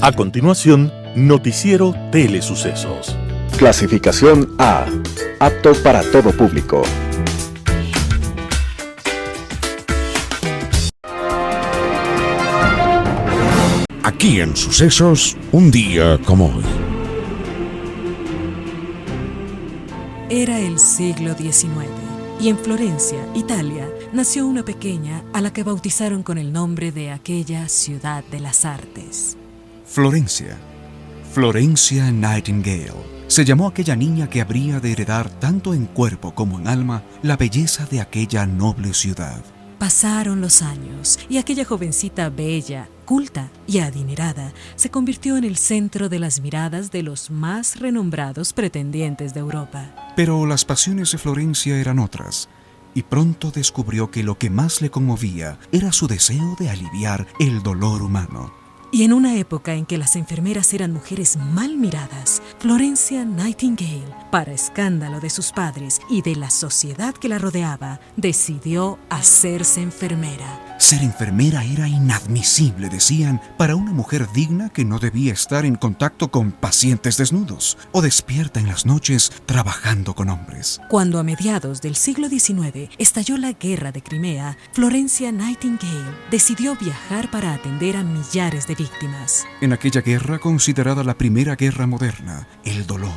A continuación, Noticiero Telesucesos. Clasificación A. Apto para todo público. Aquí en Sucesos, un día como hoy. Era el siglo XIX y en Florencia, Italia, nació una pequeña a la que bautizaron con el nombre de aquella ciudad de las artes. Florencia Nightingale. Se llamó aquella niña que habría de heredar tanto en cuerpo como en alma la belleza de aquella noble ciudad. Pasaron los años y aquella jovencita bella, culta y adinerada se convirtió en el centro de las miradas de los más renombrados pretendientes de Europa. Pero las pasiones de Florencia eran otras, y pronto descubrió que lo que más le conmovía era su deseo de aliviar el dolor humano. Y en una época en que las enfermeras eran mujeres mal miradas, Florencia Nightingale, para escándalo de sus padres y de la sociedad que la rodeaba, decidió hacerse enfermera. Ser enfermera era inadmisible, decían, para una mujer digna que no debía estar en contacto con pacientes desnudos o despierta en las noches trabajando con hombres. Cuando a mediados del siglo XIX estalló la guerra de Crimea, Florencia Nightingale decidió viajar para atender a millares de víctimas. En aquella guerra, considerada la primera guerra moderna, el dolor,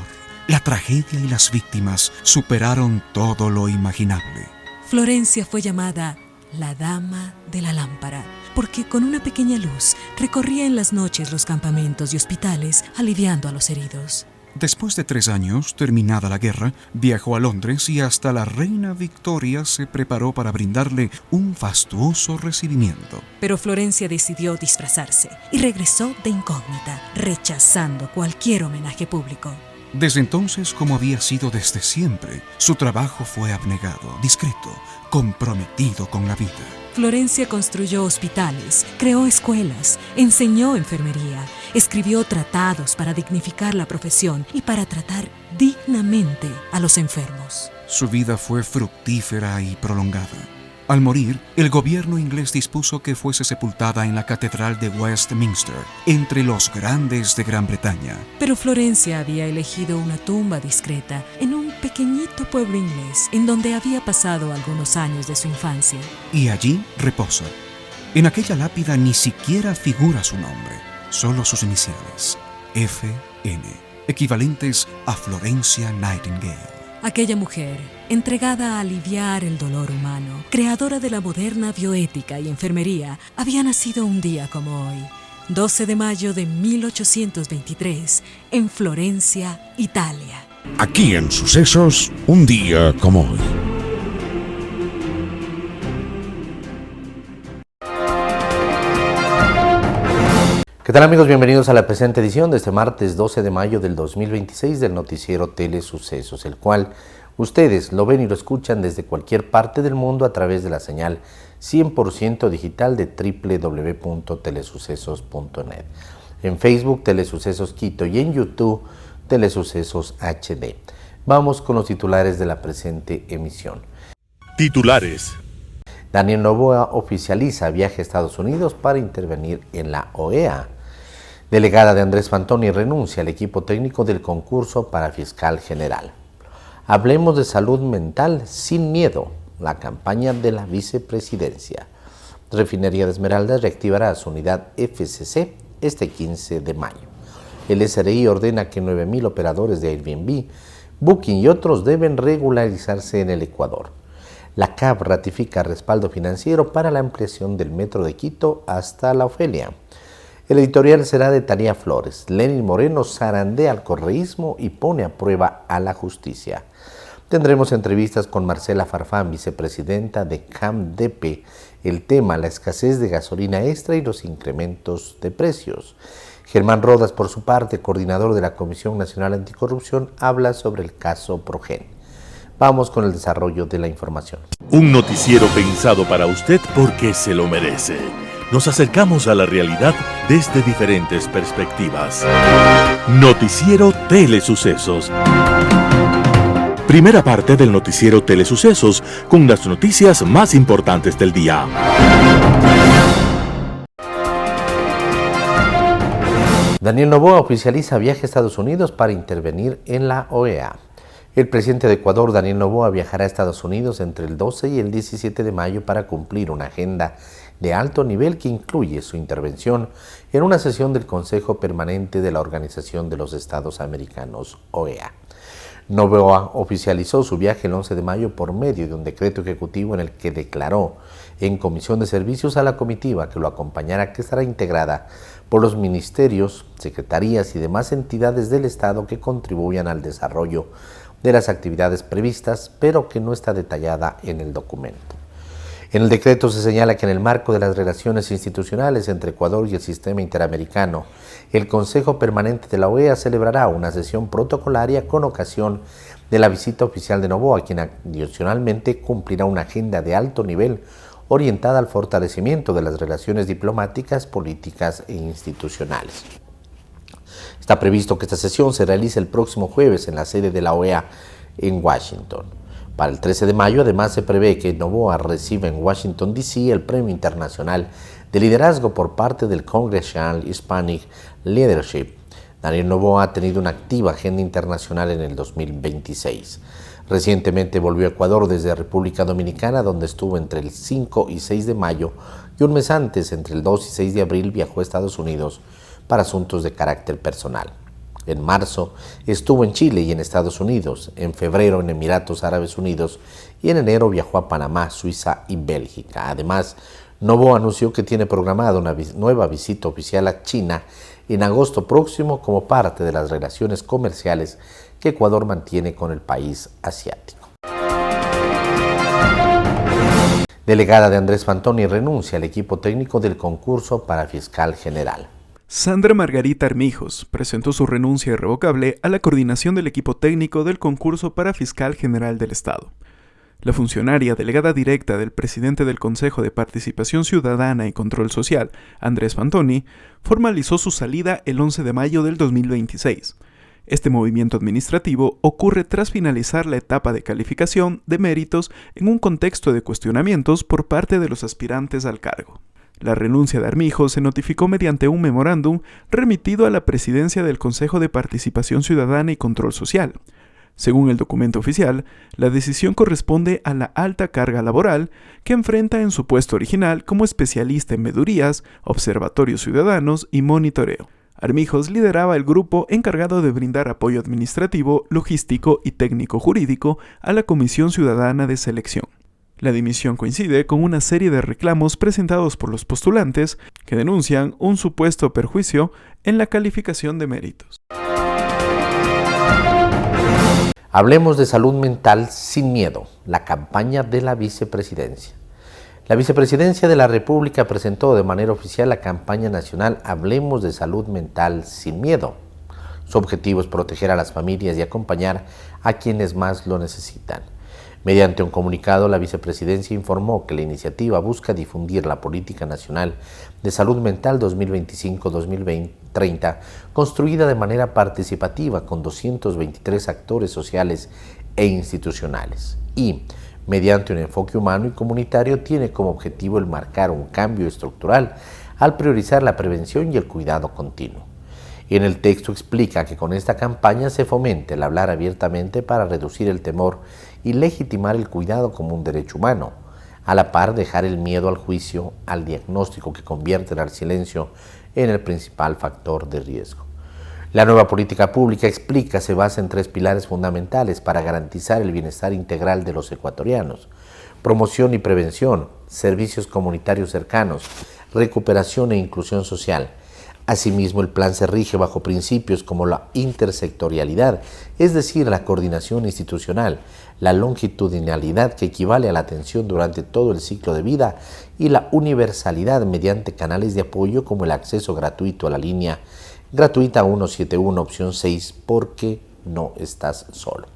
la tragedia y las víctimas superaron todo lo imaginable. Florencia fue llamada la Dama de la Lámpara, porque con una pequeña luz recorría en las noches los campamentos y hospitales aliviando a los heridos. Después de 3 años, terminada la guerra, viajó a Londres y hasta la reina Victoria se preparó para brindarle un fastuoso recibimiento. Pero Florencia decidió disfrazarse y regresó de incógnita, rechazando cualquier homenaje público. Desde entonces, como había sido desde siempre, su trabajo fue abnegado, discreto, comprometido con la vida. Florencia construyó hospitales, creó escuelas, enseñó enfermería, escribió tratados para dignificar la profesión y para tratar dignamente a los enfermos. Su vida fue fructífera y prolongada. Al morir, el gobierno inglés dispuso que fuese sepultada en la Catedral de Westminster, entre los grandes de Gran Bretaña. Pero Florencia había elegido una tumba discreta en un pequeñito pueblo inglés, en donde había pasado algunos años de su infancia. Y allí reposa. En aquella lápida ni siquiera figura su nombre, solo sus iniciales, F.N., equivalentes a Florencia Nightingale. Aquella mujer, entregada a aliviar el dolor humano, creadora de la moderna bioética y enfermería, había nacido un día como hoy, 12 de mayo de 1823, en Florencia, Italia. Aquí en Sucesos, un día como hoy. ¿Qué tal, amigos? Bienvenidos a la presente edición de este martes 12 de mayo del 2026 del noticiero Telesucesos, el cual ustedes lo ven y lo escuchan desde cualquier parte del mundo a través de la señal 100% digital de www.telesucesos.net, en Facebook Telesucesos Quito y en YouTube Telesucesos HD. Vamos con los titulares de la presente emisión. Titulares. Daniel Noboa oficializa viaje a Estados Unidos para intervenir en la OEA. Delegada de Andrés Fantoni renuncia al equipo técnico del concurso para fiscal general. Hablemos de salud mental sin miedo, la campaña de la vicepresidencia. Refinería de Esmeraldas reactivará su unidad FCC este 15 de mayo. El SRI ordena que 9,000 operadores de Airbnb, Booking y otros deben regularizarse en el Ecuador. La CAF ratifica respaldo financiero para la ampliación del metro de Quito hasta La Ofelia. El editorial será de Tania Flores. Lenín Moreno zarandea al correísmo y pone a prueba a la justicia. Tendremos entrevistas con Marcela Farfán, vicepresidenta de CAMDP. El tema, la escasez de gasolina extra y los incrementos de precios. Germán Rodas, por su parte, coordinador de la Comisión Nacional Anticorrupción, habla sobre el caso Progen. Vamos con el desarrollo de la información. Un noticiero pensado para usted porque se lo merece. Nos acercamos a la realidad desde diferentes perspectivas. Noticiero Telesucesos. Primera parte del noticiero Telesucesos con las noticias más importantes del día. Daniel Noboa oficializa viaje a Estados Unidos para intervenir en la OEA. El presidente de Ecuador, Daniel Noboa, viajará a Estados Unidos entre el 12 y el 17 de mayo para cumplir una agenda de alto nivel que incluye su intervención en una sesión del Consejo Permanente de la Organización de los Estados Americanos, OEA. Noboa oficializó su viaje el 11 de mayo por medio de un decreto ejecutivo en el que declaró en comisión de servicios a la comitiva que lo acompañará, que estará integrada por los ministerios, secretarías y demás entidades del Estado que contribuyan al desarrollo de las actividades previstas, pero que no está detallada en el documento. En el decreto se señala que en el marco de las relaciones institucionales entre Ecuador y el sistema interamericano, el Consejo Permanente de la OEA celebrará una sesión protocolaria con ocasión de la visita oficial de Noboa, quien adicionalmente cumplirá una agenda de alto nivel orientada al fortalecimiento de las relaciones diplomáticas, políticas e institucionales. Está previsto que esta sesión se realice el próximo jueves en la sede de la OEA en Washington. Para el 13 de mayo, además, se prevé que Noboa reciba en Washington, D.C. el Premio Internacional de Liderazgo por parte del Congressional Hispanic Leadership. Daniel Noboa ha tenido una activa agenda internacional en el 2026. Recientemente volvió a Ecuador desde República Dominicana, donde estuvo entre el 5 y 6 de mayo, y un mes antes, entre el 2 y 6 de abril, viajó a Estados Unidos para asuntos de carácter personal. En marzo estuvo en Chile y en Estados Unidos, en febrero en Emiratos Árabes Unidos y en enero viajó a Panamá, Suiza y Bélgica. Además, Noboa anunció que tiene programada una nueva visita oficial a China en agosto próximo como parte de las relaciones comerciales que Ecuador mantiene con el país asiático. Delegada de Andrés Fantoni renuncia al equipo técnico del concurso para fiscal general. Sandra Margarita Armijos presentó su renuncia irrevocable a la coordinación del equipo técnico del concurso para fiscal general del Estado. La funcionaria delegada directa del presidente del Consejo de Participación Ciudadana y Control Social, Andrés Fantoni, formalizó su salida el 11 de mayo del 2026. Este movimiento administrativo ocurre tras finalizar la etapa de calificación de méritos en un contexto de cuestionamientos por parte de los aspirantes al cargo. La renuncia de Armijos se notificó mediante un memorándum remitido a la presidencia del Consejo de Participación Ciudadana y Control Social. Según el documento oficial, la decisión corresponde a la alta carga laboral que enfrenta en su puesto original como especialista en veedurías, observatorios ciudadanos y monitoreo. Armijos lideraba el grupo encargado de brindar apoyo administrativo, logístico y técnico-jurídico a la Comisión Ciudadana de Selección. La dimisión coincide con una serie de reclamos presentados por los postulantes que denuncian un supuesto perjuicio en la calificación de méritos. Hablemos de salud mental sin miedo, la campaña de la vicepresidencia. La Vicepresidencia de la República presentó de manera oficial la campaña nacional Hablemos de Salud Mental Sin Miedo. Su objetivo es proteger a las familias y acompañar a quienes más lo necesitan. Mediante un comunicado, la Vicepresidencia informó que la iniciativa busca difundir la Política Nacional de Salud Mental 2025-2030, construida de manera participativa con 223 actores sociales e institucionales y, mediante un enfoque humano y comunitario, tiene como objetivo el marcar un cambio estructural al priorizar la prevención y el cuidado continuo. En el texto explica que con esta campaña se fomenta el hablar abiertamente para reducir el temor y legitimar el cuidado como un derecho humano, a la par dejar el miedo al juicio, al diagnóstico que convierte al silencio en el principal factor de riesgo. La nueva política pública, explica, se basa en 3 pilares fundamentales para garantizar el bienestar integral de los ecuatorianos: promoción y prevención, servicios comunitarios cercanos, recuperación e inclusión social. Asimismo, el plan se rige bajo principios como la intersectorialidad, es decir, la coordinación institucional, la longitudinalidad, que equivale a la atención durante todo el ciclo de vida, y la universalidad mediante canales de apoyo como el acceso gratuito a la línea gratuita 171, opción 6, porque no estás solo.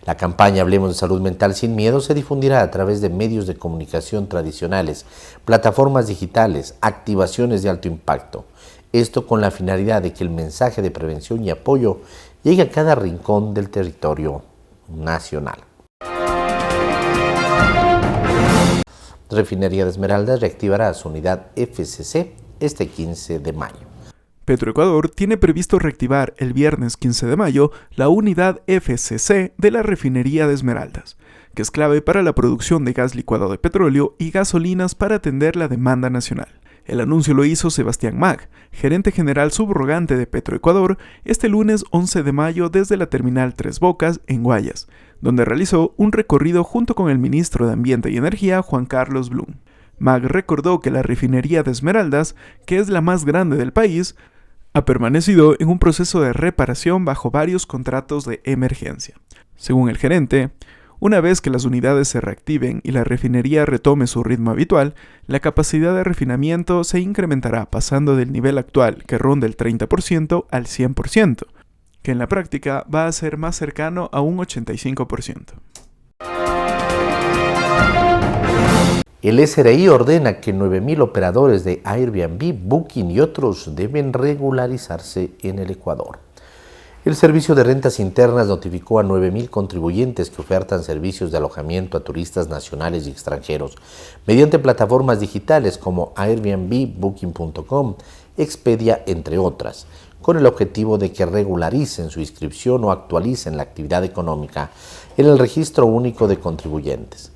La campaña Hablemos de Salud Mental Sin Miedo se difundirá a través de medios de comunicación tradicionales, plataformas digitales, activaciones de alto impacto. Esto con la finalidad de que el mensaje de prevención y apoyo llegue a cada rincón del territorio nacional. Refinería de Esmeraldas reactivará su unidad FCC este 15 de mayo. Petroecuador tiene previsto reactivar el viernes 15 de mayo la unidad FCC de la refinería de Esmeraldas, que es clave para la producción de gas licuado de petróleo y gasolinas para atender la demanda nacional. El anuncio lo hizo Sebastián Mag, gerente general subrogante de Petroecuador, este lunes 11 de mayo desde la terminal Tres Bocas en Guayas, donde realizó un recorrido junto con el ministro de Ambiente y Energía, Juan Carlos Blum. Mag recordó que la refinería de Esmeraldas, que es la más grande del país, ha permanecido en un proceso de reparación bajo varios contratos de emergencia. Según el gerente, una vez que las unidades se reactiven y la refinería retome su ritmo habitual, la capacidad de refinamiento se incrementará pasando del nivel actual, que ronda el 30%, al 100%, que en la práctica va a ser más cercano a un 85%. El SRI ordena que 9.000 operadores de Airbnb, Booking y otros deben regularizarse en el Ecuador. El Servicio de Rentas Internas notificó a 9.000 contribuyentes que ofertan servicios de alojamiento a turistas nacionales y extranjeros mediante plataformas digitales como Airbnb, Booking.com, Expedia, entre otras, con el objetivo de que regularicen su inscripción o actualicen la actividad económica en el Registro Único de Contribuyentes.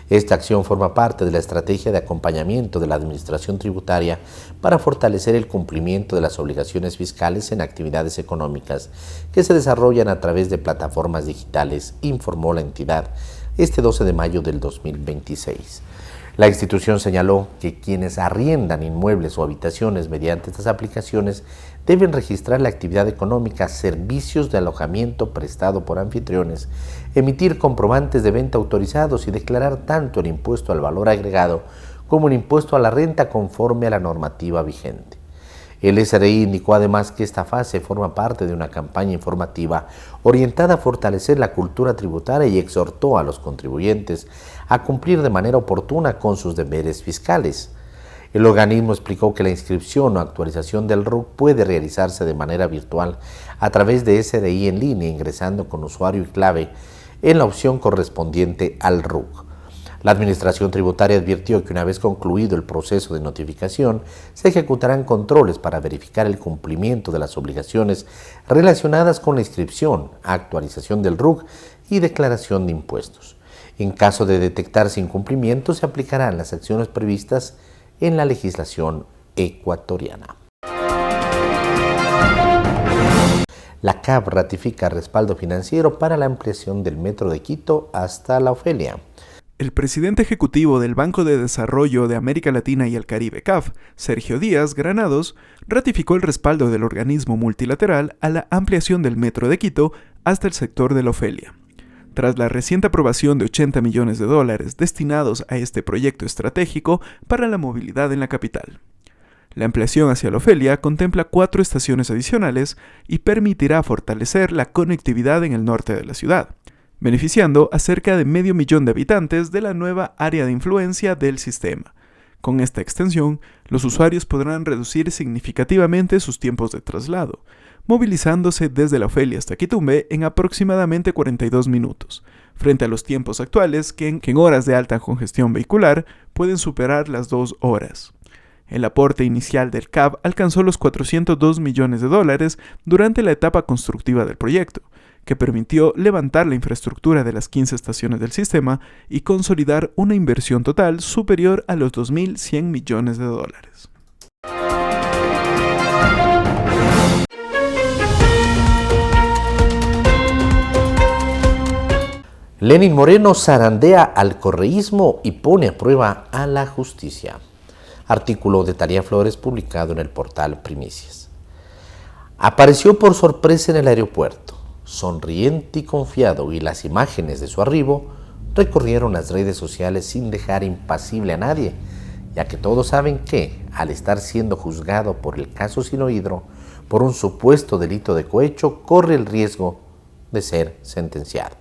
Esta acción forma parte de la estrategia de acompañamiento de la Administración Tributaria para fortalecer el cumplimiento de las obligaciones fiscales en actividades económicas que se desarrollan a través de plataformas digitales, informó la entidad este 12 de mayo del 2026. La institución señaló que quienes arriendan inmuebles o habitaciones mediante estas aplicaciones deben registrar la actividad económica, servicios de alojamiento prestado por anfitriones, emitir comprobantes de venta autorizados y declarar tanto el impuesto al valor agregado como el impuesto a la renta conforme a la normativa vigente. El SRI indicó además que esta fase forma parte de una campaña informativa orientada a fortalecer la cultura tributaria y exhortó a los contribuyentes a cumplir de manera oportuna con sus deberes fiscales. El organismo explicó que la inscripción o actualización del RUC puede realizarse de manera virtual a través de SRI en línea, ingresando con usuario y clave en la opción correspondiente al RUC. La Administración Tributaria advirtió que una vez concluido el proceso de notificación, se ejecutarán controles para verificar el cumplimiento de las obligaciones relacionadas con la inscripción, actualización del RUC y declaración de impuestos. En caso de detectarse incumplimiento, se aplicarán las acciones previstas en la legislación ecuatoriana. La CAF ratifica respaldo financiero para la ampliación del Metro de Quito hasta La Ofelia. El presidente ejecutivo del Banco de Desarrollo de América Latina y el Caribe, CAF, Sergio Díaz Granados, ratificó el respaldo del organismo multilateral a la ampliación del Metro de Quito hasta el sector de La Ofelia. Tras la reciente aprobación de $80 millones destinados a este proyecto estratégico para la movilidad en la capital. La ampliación hacia La Ofelia contempla 4 estaciones adicionales y permitirá fortalecer la conectividad en el norte de la ciudad, beneficiando a cerca de 500,000 de habitantes de la nueva área de influencia del sistema. Con esta extensión, los usuarios podrán reducir significativamente sus tiempos de traslado, movilizándose desde La Ofelia hasta Quitumbe en aproximadamente 42 minutos, frente a los tiempos actuales que en horas de alta congestión vehicular pueden superar las 2 horas. El aporte inicial del CAF alcanzó los $402 millones durante la etapa constructiva del proyecto, que permitió levantar la infraestructura de las 15 estaciones del sistema y consolidar una inversión total superior a los $2.100 millones. Lenín Moreno zarandea al correísmo y pone a prueba a la justicia. Artículo de Tarea Flores publicado en el portal Primicias. Apareció por sorpresa en el aeropuerto, sonriente y confiado, y las imágenes de su arribo recorrieron las redes sociales sin dejar impasible a nadie, ya que todos saben que, al estar siendo juzgado por el caso Sinohydro, por un supuesto delito de cohecho, corre el riesgo de ser sentenciado.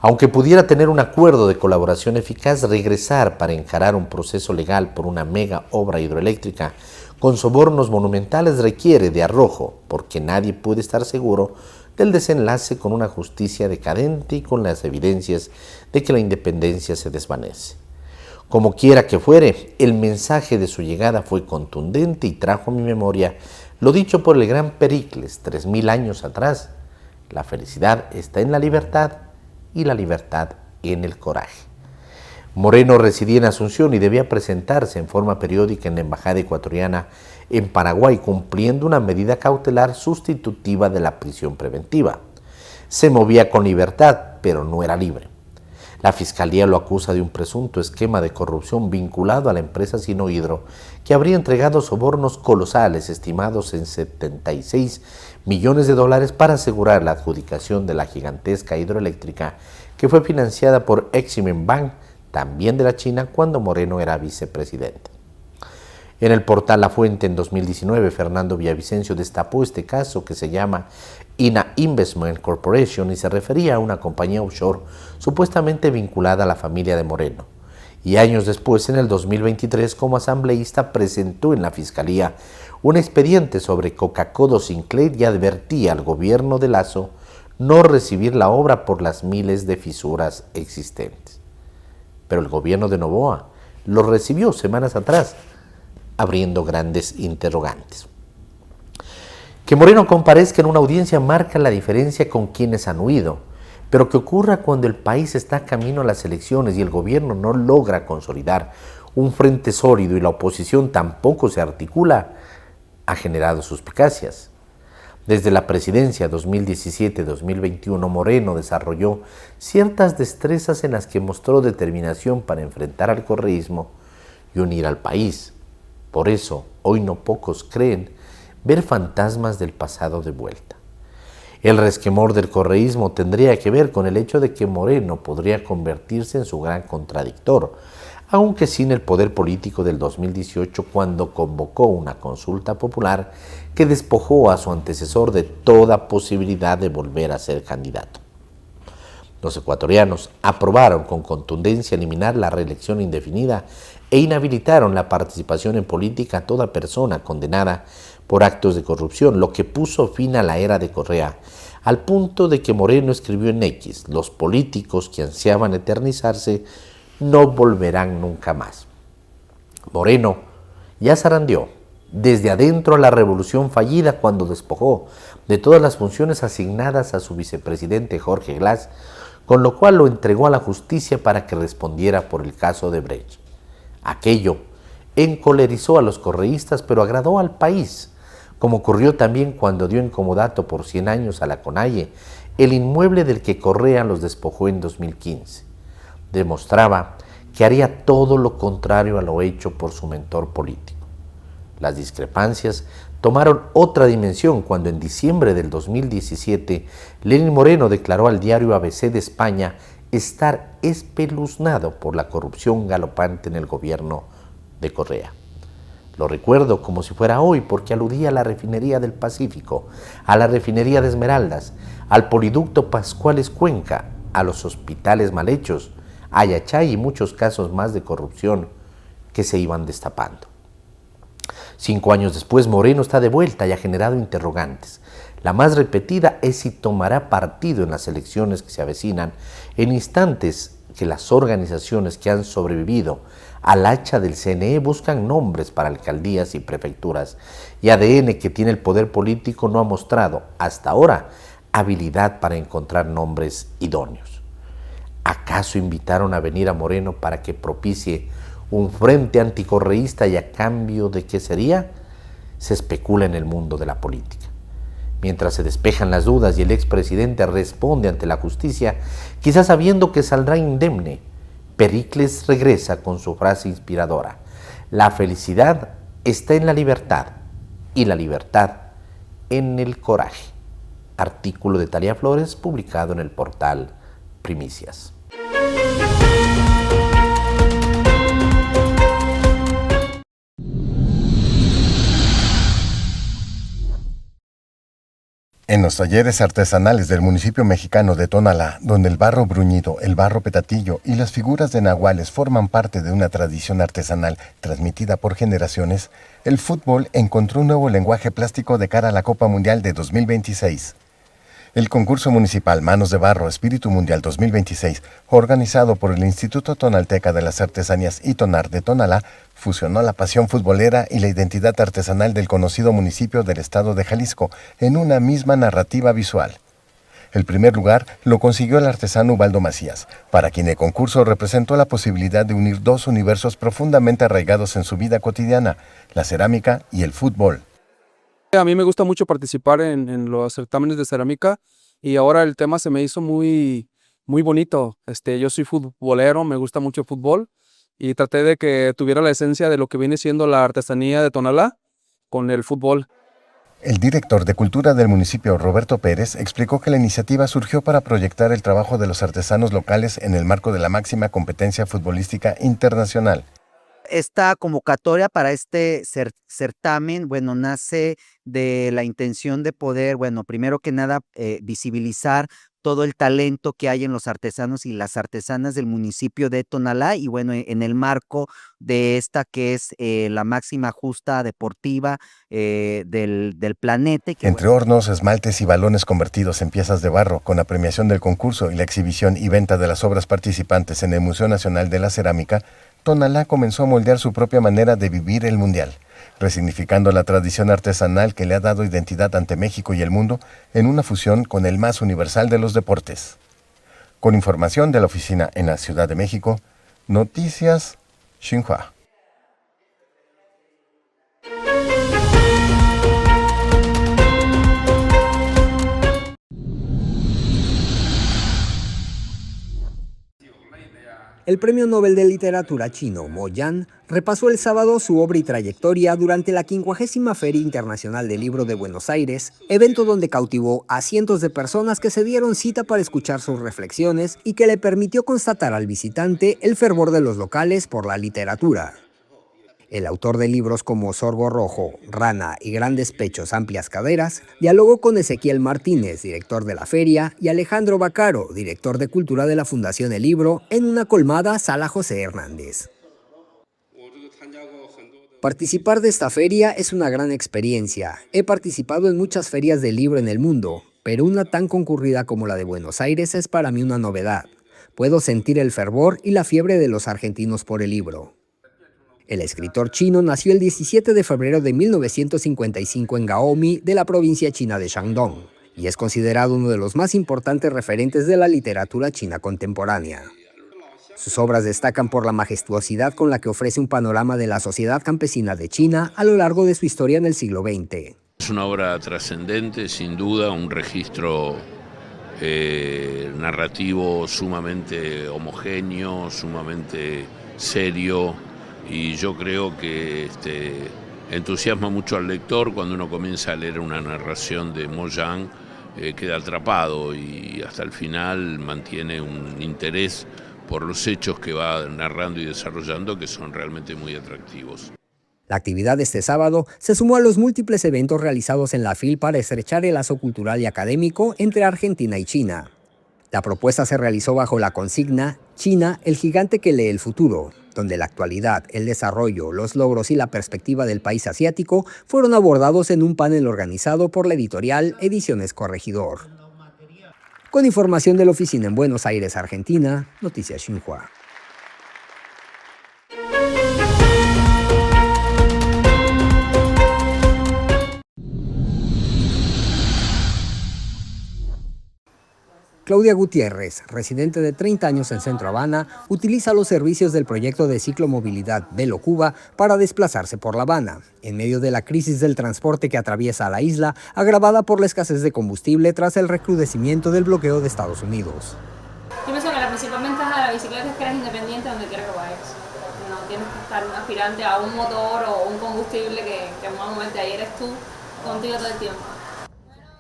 Aunque pudiera tener un acuerdo de colaboración eficaz, regresar para encarar un proceso legal por una mega obra hidroeléctrica con sobornos monumentales requiere de arrojo, porque nadie puede estar seguro del desenlace con una justicia decadente y con las evidencias de que la independencia se desvanece. Como quiera que fuere, el mensaje de su llegada fue contundente y trajo a mi memoria lo dicho por el gran Pericles 3000 años atrás: la felicidad está en la libertad y la libertad en el coraje. Moreno residía en Asunción y debía presentarse en forma periódica en la embajada ecuatoriana en Paraguay, cumpliendo una medida cautelar sustitutiva de la prisión preventiva. Se movía con libertad, pero no era libre. La fiscalía lo acusa de un presunto esquema de corrupción vinculado a la empresa Sinohidro, que habría entregado sobornos colosales estimados en $76 millones para asegurar la adjudicación de la gigantesca hidroeléctrica que fue financiada por Exim Bank, también de la China, cuando Moreno era vicepresidente. En el portal La Fuente en 2019, Fernando Villavicencio destapó este caso, que se llama INA Investment Corporation, y se refería a una compañía offshore supuestamente vinculada a la familia de Moreno. Y años después, en el 2023, como asambleísta, presentó en la Fiscalía un expediente sobre Coca-Cola Sinclair y advertía al gobierno de Lasso no recibir la obra por las miles de fisuras existentes. Pero el gobierno de Noboa lo recibió semanas atrás, abriendo grandes interrogantes. Que Moreno comparezca en una audiencia marca la diferencia con quienes han huido, pero que ocurra cuando el país está camino a las elecciones y el gobierno no logra consolidar un frente sólido y la oposición tampoco se articula, ha generado suspicacias. Desde la presidencia 2017-2021, Moreno desarrolló ciertas destrezas en las que mostró determinación para enfrentar al correísmo y unir al país. Por eso, hoy no pocos creen ver fantasmas del pasado de vuelta. El resquemor del correísmo tendría que ver con el hecho de que Moreno podría convertirse en su gran contradictor, aunque sin el poder político del 2018, cuando convocó una consulta popular que despojó a su antecesor de toda posibilidad de volver a ser candidato. Los ecuatorianos aprobaron con contundencia eliminar la reelección indefinida e inhabilitaron la participación en política a toda persona condenada por actos de corrupción, lo que puso fin a la era de Correa, al punto de que Moreno escribió en X: los políticos que ansiaban eternizarse no volverán nunca más. Moreno ya zarandeó desde adentro a la revolución fallida cuando despojó de todas las funciones asignadas a su vicepresidente Jorge Glass, con lo cual lo entregó a la justicia para que respondiera por el caso de Brecht. Aquello encolerizó a los correístas, pero agradó al país, como ocurrió también cuando dio en comodato por 100 años a la Conalle, el inmueble del que Correa los despojó en 2015. Demostraba que haría todo lo contrario a lo hecho por su mentor político. Las discrepancias tomaron otra dimensión cuando en diciembre del 2017 Lenín Moreno declaró al diario ABC de España estar espeluznado por la corrupción galopante en el gobierno de Correa. Lo recuerdo como si fuera hoy, porque aludía a la refinería del Pacífico, a la refinería de Esmeraldas, al poliducto Pascuales Cuenca, a los hospitales mal hechos, a Yachay y muchos casos más de corrupción que se iban destapando. 5 años después, Moreno está de vuelta y ha generado interrogantes. La más repetida es si tomará partido en las elecciones que se avecinan, en instantes que las organizaciones que han sobrevivido al hacha del CNE buscan nombres para alcaldías y prefecturas, y ADN, que tiene el poder político, no ha mostrado hasta ahora habilidad para encontrar nombres idóneos. ¿Acaso invitaron a venir a Moreno para que propicie un frente anticorreísta, y a cambio de qué sería? Se especula en el mundo de la política. Mientras se despejan las dudas y el expresidente responde ante la justicia, quizás sabiendo que saldrá indemne, Pericles regresa con su frase inspiradora: la felicidad está en la libertad y la libertad en el coraje. Artículo de Talía Flores, publicado en el portal Primicias. En los talleres artesanales del municipio mexicano de Tonalá, donde el barro bruñido, el barro petatillo y las figuras de nahuales forman parte de una tradición artesanal transmitida por generaciones, el fútbol encontró un nuevo lenguaje plástico de cara a la Copa Mundial de 2026. El concurso municipal Manos de Barro Espíritu Mundial 2026, organizado por el Instituto Tonalteca de las Artesanías y Tonar de Tonalá, fusionó la pasión futbolera y la identidad artesanal del conocido municipio del estado de Jalisco en una misma narrativa visual. El primer lugar lo consiguió el artesano Ubaldo Macías, para quien el concurso representó la posibilidad de unir dos universos profundamente arraigados en su vida cotidiana, la cerámica y el fútbol. A mí me gusta mucho participar en los certámenes de cerámica y ahora el tema se me hizo muy bonito. Yo soy futbolero, me gusta mucho el fútbol y traté de que tuviera la esencia de lo que viene siendo la artesanía de Tonalá con el fútbol. El director de Cultura del municipio, Roberto Pérez, explicó que la iniciativa surgió para proyectar el trabajo de los artesanos locales en el marco de la máxima competencia futbolística internacional. Esta convocatoria para este certamen, nace de la intención de poder, primero que nada, visibilizar todo el talento que hay en los artesanos y las artesanas del municipio de Tonalá y en el marco de esta que es la máxima justa deportiva del planeta. Entre hornos, esmaltes y balones convertidos en piezas de barro, con la premiación del concurso y la exhibición y venta de las obras participantes en el Museo Nacional de la Cerámica, Tonalá comenzó a moldear su propia manera de vivir el Mundial, resignificando la tradición artesanal que le ha dado identidad ante México y el mundo en una fusión con el más universal de los deportes. Con información de la oficina en la Ciudad de México, Noticias Xinhua. El Premio Nobel de Literatura chino Mo Yan repasó el sábado su obra y trayectoria durante la 50ª Feria Internacional del Libro de Buenos Aires, evento donde cautivó a cientos de personas que se dieron cita para escuchar sus reflexiones y que le permitió constatar al visitante el fervor de los locales por la literatura. El autor de libros como Sorgo Rojo, Rana y Grandes Pechos, Amplias Caderas, dialogó con Ezequiel Martínez, director de la feria, y Alejandro Bacaro, director de Cultura de la Fundación El Libro, en una colmada Sala José Hernández. Participar de esta feria es una gran experiencia. He participado en muchas ferias del libro en el mundo, pero una tan concurrida como la de Buenos Aires es para mí una novedad. Puedo sentir el fervor y la fiebre de los argentinos por el libro. El escritor chino nació el 17 de febrero de 1955 en Gaomi, de la provincia china de Shandong, y es considerado uno de los más importantes referentes de la literatura china contemporánea. Sus obras destacan por la majestuosidad con la que ofrece un panorama de la sociedad campesina de China a lo largo de su historia en el siglo XX. Es una obra trascendente, sin duda, un registro narrativo sumamente homogéneo, sumamente serio. Y yo creo que entusiasma mucho al lector cuando uno comienza a leer una narración de Mo Yan, queda atrapado y hasta el final mantiene un interés por los hechos que va narrando y desarrollando que son realmente muy atractivos. La actividad de este sábado se sumó a los múltiples eventos realizados en la FIL para estrechar el lazo cultural y académico entre Argentina y China. La propuesta se realizó bajo la consigna China, el gigante que lee el futuro, donde la actualidad, el desarrollo, los logros y la perspectiva del país asiático fueron abordados en un panel organizado por la editorial Ediciones Corregidor. Con información de la oficina en Buenos Aires, Argentina, Noticias Xinhua. Claudia Gutiérrez, residente de 30 años en Centro Habana, utiliza los servicios del proyecto de ciclomovilidad Velo Cuba para desplazarse por La Habana, en medio de la crisis del transporte que atraviesa a la isla, agravada por la escasez de combustible tras el recrudecimiento del bloqueo de Estados Unidos. Yo pienso que la principal ventaja de la bicicleta es que eres independiente donde quiera que vayas. No tienes que estar aspirante a un motor o un combustible que normalmente ahí eres tú contigo todo el tiempo.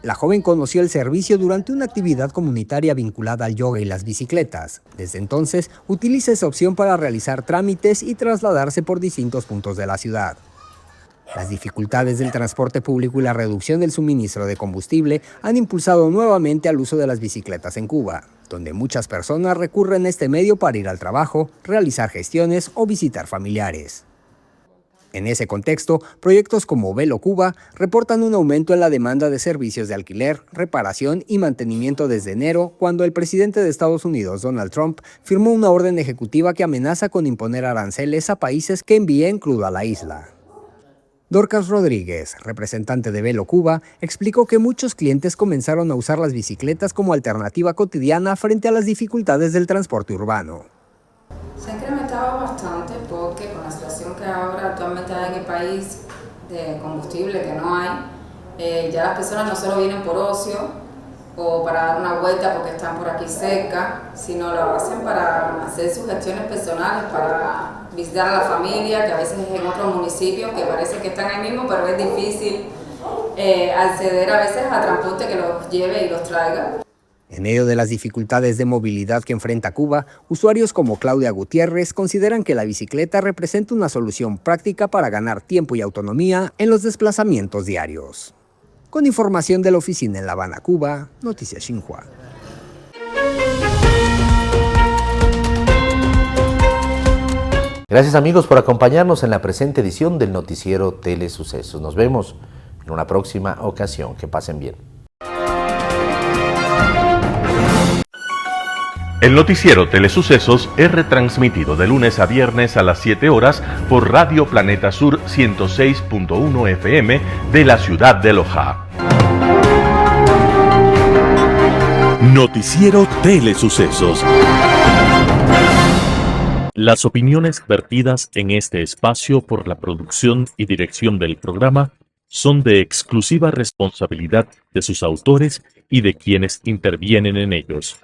La joven conoció el servicio durante una actividad comunitaria vinculada al yoga y las bicicletas. Desde entonces, utiliza esa opción para realizar trámites y trasladarse por distintos puntos de la ciudad. Las dificultades del transporte público y la reducción del suministro de combustible han impulsado nuevamente al uso de las bicicletas en Cuba, donde muchas personas recurren a este medio para ir al trabajo, realizar gestiones o visitar familiares. En ese contexto, proyectos como Velo Cuba reportan un aumento en la demanda de servicios de alquiler, reparación y mantenimiento desde enero, cuando el presidente de Estados Unidos, Donald Trump, firmó una orden ejecutiva que amenaza con imponer aranceles a países que envíen crudo a la isla. Dorcas Rodríguez, representante de Velo Cuba, explicó que muchos clientes comenzaron a usar las bicicletas como alternativa cotidiana frente a las dificultades del transporte urbano. Se ha incrementado bastante porque con la situación que ahora actualmente hay en el país de combustible que no hay, ya las personas no solo vienen por ocio o para dar una vuelta porque están por aquí cerca, sino lo hacen para hacer sus gestiones personales, para visitar a la familia, que a veces es en otros municipios que parece que están ahí mismo, pero es difícil acceder a veces a transporte que los lleve y los traiga. En medio de las dificultades de movilidad que enfrenta Cuba, usuarios como Claudia Gutiérrez consideran que la bicicleta representa una solución práctica para ganar tiempo y autonomía en los desplazamientos diarios. Con información de la oficina en La Habana, Cuba, Noticias Xinhua. Gracias amigos por acompañarnos en la presente edición del noticiero Telesucesos. Nos vemos en una próxima ocasión. Que pasen bien. El noticiero Telesucesos es retransmitido de lunes a viernes a las 7 horas por Radio Planeta Sur 106.1 FM de la ciudad de Loja. Noticiero Telesucesos. Las opiniones vertidas en este espacio por la producción y dirección del programa son de exclusiva responsabilidad de sus autores y de quienes intervienen en ellos.